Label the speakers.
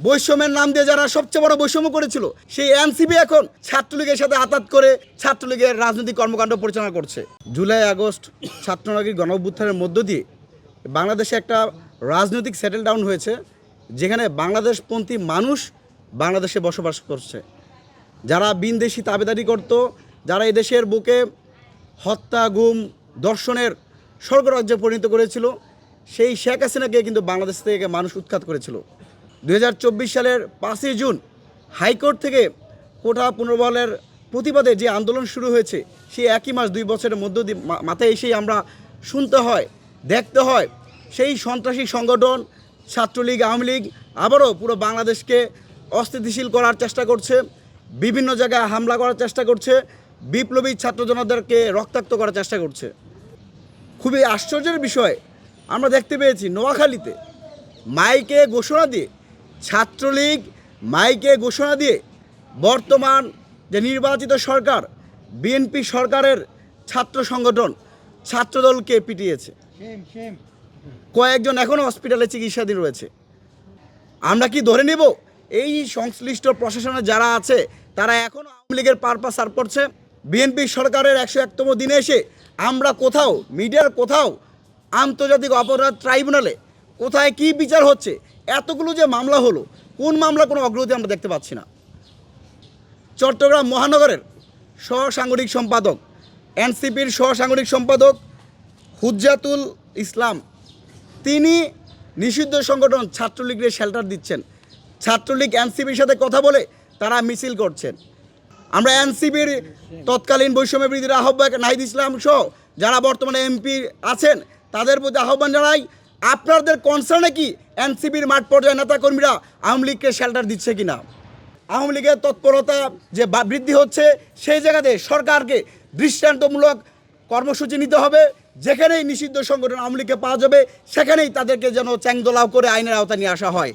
Speaker 1: বৈষম্যের নাম দিয়ে যারা সবচেয়ে বড় বৈষম্য করেছিল সেই এনসিপি এখন ছাত্রলীগের সাথে আতাত করে ছাত্রলীগের রাজনৈতিক কর্মকাণ্ড পরিচালনা করছে। জুলাই আগস্ট ছাত্রলীগের গণঅভ্যুত্থানের মধ্য দিয়ে বাংলাদেশে একটা রাজনৈতিক সেটেল ডাউন হয়েছে, যেখানে বাংলাদেশপন্থী মানুষ বাংলাদেশে বসবাস করছে। যারা বিনদেশি তাবেদারি করত, যারা এদেশের বুকে হত্যা, গুম, ধর্ষণের স্বর্গরাজ্যে পরিণত করেছিল, সেই শেখ হাসিনাকে কিন্তু বাংলাদেশ থেকে মানুষ উৎখাত করেছিল। 2024 সালের 5ই জুন হাইকোর্ট থেকে কোটা পুনর্বহালের প্রতিবাদে যে আন্দোলন শুরু হয়েছে, সেই একই মাস 2 বছরের মধ্য দিয়ে মাথায় এসেই আমরা শুনতে হয়, দেখতে হয় সেই সন্ত্রাসী সংগঠন ছাত্রলীগ, আওয়ামী লীগ আবারও পুরো বাংলাদেশকে অস্থিতিশীল করার চেষ্টা করছে, বিভিন্ন জায়গায় হামলা করার চেষ্টা করছে, বিপ্লবী ছাত্র জনতাকে রক্তাক্ত করার চেষ্টা করছে। খুবই আশ্চর্যের বিষয় আমরা দেখতে পেয়েছি নোয়াখালীতে মাইকে ঘোষণা দিয়ে, ছাত্রলীগ মাইকে ঘোষণা দিয়ে বর্তমান যে নির্বাচিত সরকার বিএনপি সরকারের ছাত্র সংগঠন ছাত্রদলকে পিটিয়েছে। কয়েকজন এখনও হসপিটালে চিকিৎসাধীন রয়েছে। আমরা কি ধরে নেব এই সংশ্লিষ্ট প্রশাসনে যারা আছে তারা এখনও আওয়ামী লীগের পারপাস সার্ভ করছে? বিএনপি সরকারের 101তম দিনে এসে আমরা কোথাও মিডিয়ার কোথাও আন্তর্জাতিক অপরাধ ট্রাইব্যুনালে কোথায় কি বিচার হচ্ছে? এতগুলো যে মামলা হলো, কোন মামলা কোনো অগ্রগতি আমরা দেখতে পাচ্ছি না। চট্টগ্রাম মহানগরের সহসাংগঠনিক সম্পাদক, এনসিপির সহসাংগঠনিক সম্পাদক হুজ্জাতুল ইসলাম, তিনি নিষিদ্ধ সংগঠন ছাত্রলীগের শেল্টার দিচ্ছেন। ছাত্রলীগ এনসিপির সাথে কথা বলে তারা মিছিল করছেন। আমরা এনসিপির তৎকালীন বৈষম্য বিরোধীর আহ্বায়ক নাহিদ ইসলাম সহ যারা বর্তমানে এমপি আছেন তাদের প্রতি আহ্বান জানাই, আপনাদের কনসার্নে কি এনসিপির মাঠ পর্যায়ে নেতাকর্মীরা আওয়ামী লীগকে শেল্টার দিচ্ছে কিনা? আওয়ামী লীগের তৎপরতা যে বৃদ্ধি হচ্ছে, সেই জায়গাতে সরকারকে দৃষ্টান্তমূলক কর্মসূচি নিতে হবে। যেখানেই নিষিদ্ধ সংগঠন আওয়ামী লীগকে পাওয়া যাবে সেখানেই তাদেরকে যেন চ্যাংদোলাও করে আইনের আওতায় নিয়ে আসা হয়।